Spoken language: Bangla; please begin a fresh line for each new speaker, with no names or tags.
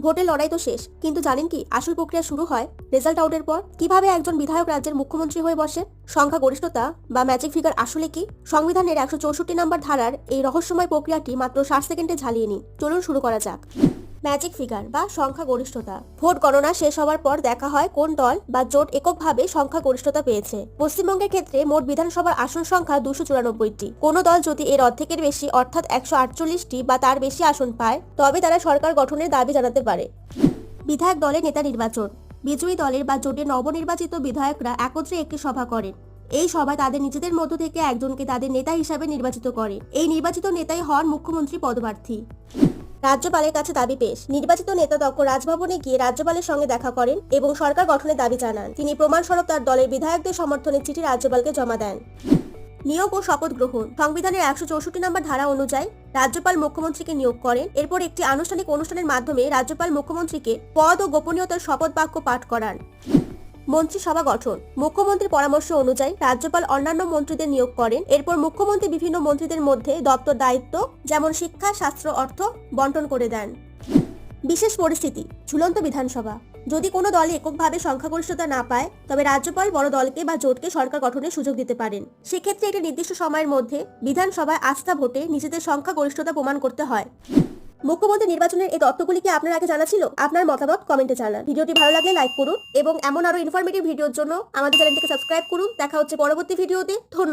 ভোটের লড়াই তো শেষ, কিন্তু জানেন কি আসল প্রক্রিয়া শুরু হয় রেজাল্ট আউটের পর। কিভাবে একজন বিধায়ক রাজ্যের মুখ্যমন্ত্রী হয়ে বসে, সংখ্যাগরিষ্ঠতা বা ম্যাজিক ফিগার আসলে কি? সংবিধানের 164 নম্বর ধারার এই রহস্যময় প্রক্রিয়াটি মাত্র 60 সেকেন্ডে ঝালিয়ে নিন। চলুন শুরু করা যাক। ম্যাজিক ফিগার বা সংখ্যাগরিষ্ঠতা। ভোট গণনা শেষ হওয়ার পর দেখা হয় কোন দল বা জোট এককভাবে সংখ্যাগরিষ্ঠতা পেয়েছে। পশ্চিমবঙ্গের ক্ষেত্রে মোট বিধানসভার আসন সংখ্যা 294টি। কোনো দল যদি এর অর্ধেকের বেশি অর্থাৎ 148টি বা তার বেশি আসন পায়, তবে তারা সরকার গঠনের দাবি জানাতে পারে। বিধায়ক দলের নেতা নির্বাচন। বিজয়ী দলের বা জোটের নবনির্বাচিত বিধায়করা একত্রে একটি সভা করেন। এই সভায় তাদের নিজেদের মধ্য থেকে একজনকে তাদের নেতা হিসাবে নির্বাচিত করে। এই নির্বাচিত নেতাই হন মুখ্যমন্ত্রী পদপ্রার্থী। রাজ্যপালের কাছে দাবি পেশ। নির্বাচিত নেতা তখন রাজভবনে গিয়ে রাজ্যপালের সঙ্গে দেখা করেন এবং সরকার গঠনের দাবি জানান। তিনি প্রমাণস্বরূপ তার দলের বিধায়কদের সমর্থনের চিঠি রাজ্যপালকে জমা দেন। নিয়োগ ও শপথ গ্রহণ। সংবিধানের 164 নম্বর ধারা অনুযায়ী রাজ্যপাল মুখ্যমন্ত্রীকে নিয়োগ করেন। এরপর একটি আনুষ্ঠানিক অনুষ্ঠানের মাধ্যমে রাজ্যপাল মুখ্যমন্ত্রীকে পদ ও গোপনীয়তার শপথ বাক্য পাঠ করান। মন্ত্রিসভা গঠন। মুখ্যমন্ত্রীর পরামর্শ অনুযায়ী রাজ্যপাল অন্যান্য মন্ত্রীদের নিয়োগ করেন। এরপর মুখ্যমন্ত্রী বিভিন্ন মন্ত্রীদের মধ্যে দপ্তর দায়িত্ব যেমন শিক্ষা, স্বাস্থ্য, অর্থ বন্টন করে দেন। বিশেষ পরিস্থিতি। ঝুলন্ত বিধানসভা। যদি কোনো দলে এককভাবে সংখ্যাগরিষ্ঠতা না পায়, তবে রাজ্যপাল বড় দলকে বা জোটকে সরকার গঠনের সুযোগ দিতে পারেন। সেক্ষেত্রে একটি নির্দিষ্ট সময়ের মধ্যে বিধানসভায় আস্থা ভোটে নিজেদের সংখ্যাগরিষ্ঠতা প্রমাণ করতে হয়। মুখ্যমন্ত্রী নির্বাচনের এই তথ্যগুলি কি আপনার আগে জানা ছিল? আপনার মতামত কমেন্টে জানান। ভিডিওটি ভালো লাগলে লাইক করুন এবং এমন আরো ইনফরমেটিভ ভিডিওর জন্য আমাদের চ্যানেলটিকে সাবস্ক্রাইব করুন। দেখা হচ্ছে পরবর্তী ভিডিওতে। ধন্যবাদ।